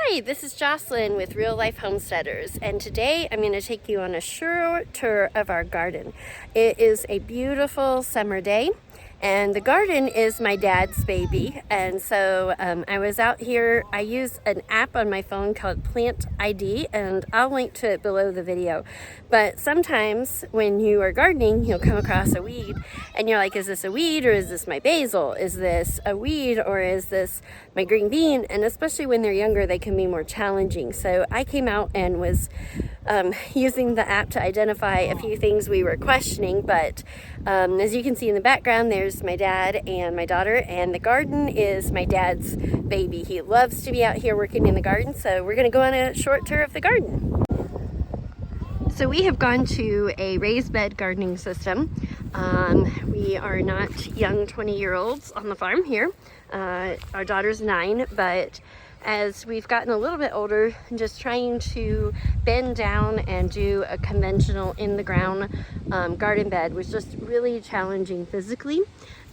Hi, this is Jocelyn with Real Life Homesteaders, and today I'm going to take you on a short tour of our garden. It is a beautiful summer day, and the garden is my dad's baby. And so I was out here. I use an app on my phone called Plant ID, and I'll link to it below the video. But sometimes when you are gardening, you'll come across a weed and you're like, is this a weed or is this my basil? Is this a weed or is this my green bean? And especially when they're younger, they can be more challenging. So I came out and was using the app to identify a few things we were questioning. But as you can see in the background, there's my dad and my daughter, and the garden is my dad's baby. He loves to be out here working in the garden, so we're going to go on a short tour of the garden. So we have gone to a raised bed gardening system. We are not young 20-year-olds on the farm here. Our daughter's 9, but as we've gotten a little bit older, just trying to bend down and do a conventional in the ground garden bed was just really challenging physically.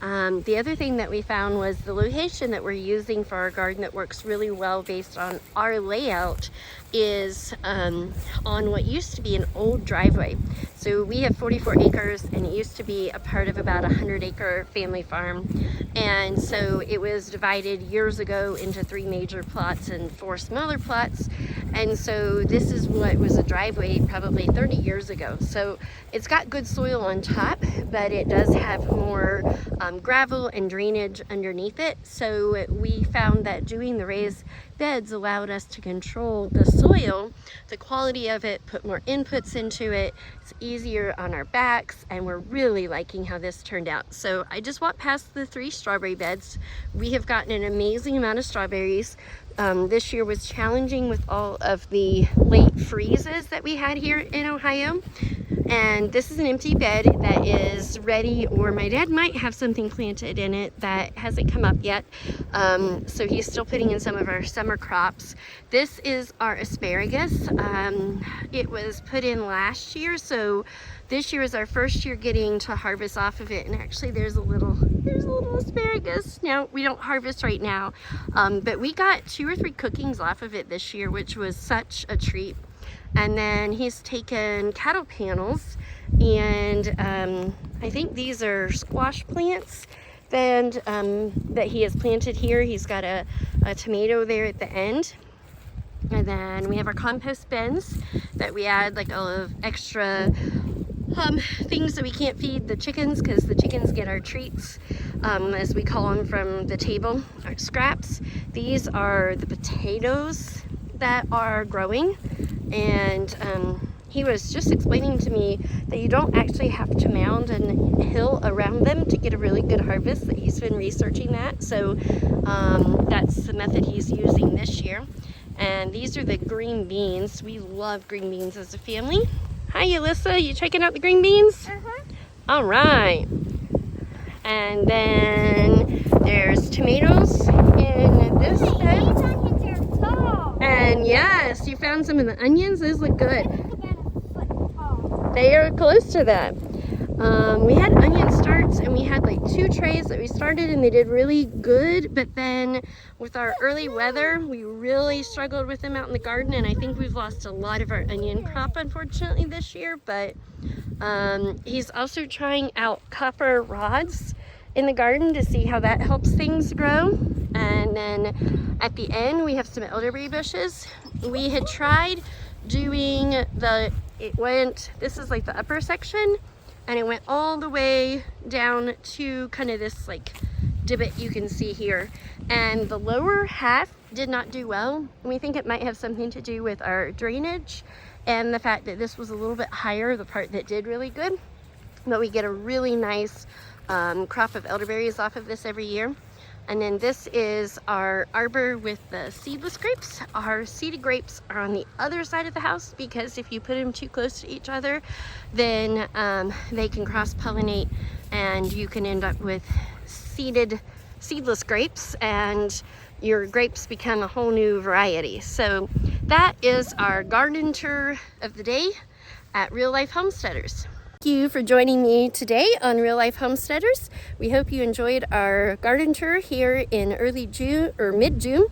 The other thing that we found was the location that we're using for our garden that works really well based on our layout is on what used to be an old driveway. So we have 44 acres and it used to be a part of about a 100-acre family farm. And so it was divided years ago into 3 major plots and 4 smaller plots. And so this is what was a driveway probably 30 years ago. So it's got good soil on top, but it does have more gravel and drainage underneath it. So we found that doing the raised beds allowed us to control the soil, the quality of it, put more inputs into it. It's easier on our backs, and we're really liking how this turned out. So I just walked past the 3 strawberry beds. We have gotten an amazing amount of strawberries. This year was challenging with all of the late freezes that we had here in Ohio. And this is an empty bed that is ready, or my dad might have something planted in it that hasn't come up yet. So he's still putting in some of our summer crops. This is our asparagus. It was put in last year, so this year is our first year getting to harvest off of it. And actually there's a little asparagus. Now, we don't harvest right now, but we got 2 or 3 cookings off of it this year, which was such a treat. And then he's taken cattle panels, and I think these are squash plants that he has planted here. He's got a tomato there at the end. And then we have our compost bins that we add like all of extra things that we can't feed the chickens, because the chickens get our treats, as we call them, from the table, our scraps. These are the potatoes that are growing, and he was just explaining to me that you don't actually have to mound and hill around them to get a really good harvest, that he's been researching that. So that's the method he's using this year. And these are the green beans. We love green beans as a family. Hi, Alyssa, you checking out the green beans? All right. And then there's tomatoes in this bed. And yes, you found some of the onions. Those look good. They are close to that. We had onion starts, and we had like 2 trays that we started, and they did really good. But then with our early weather, we really struggled with them out in the garden, and I think we've lost a lot of our onion crop, unfortunately, this year. But he's also trying out copper rods in the garden to see how that helps things grow. And then at the end, we have some elderberry bushes. We had tried doing this is like the upper section, and it went all the way down to kind of this like divot you can see here. And the lower half did not do well. And we think it might have something to do with our drainage and the fact that this was a little bit higher, the part that did really good. But we get a really nice crop of elderberries off of this every year. And then this is our arbor with the seedless grapes. Our seeded grapes are on the other side of the house, because if you put them too close to each other, then they can cross-pollinate, and you can end up with seedless grapes, and your grapes become a whole new variety. So that is our garden tour of the day at Real Life Homesteaders. Thank you for joining me today on Real Life Homesteaders. We hope you enjoyed our garden tour here in early June or mid-June,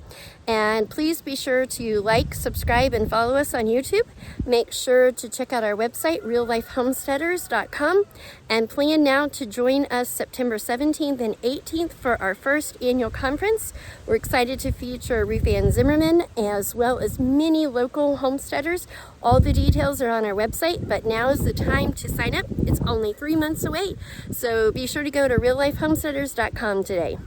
And please be sure to like, subscribe, and follow us on YouTube. Make sure to check out our website, reallifehomesteaders.com, and plan now to join us September 17th and 18th for our first annual conference. We're excited to feature Ruth Ann Zimmerman as well as many local homesteaders. All the details are on our website, but now is the time to sign up. It's only 3 months away, so be sure to go to reallifehomesteaders.com today.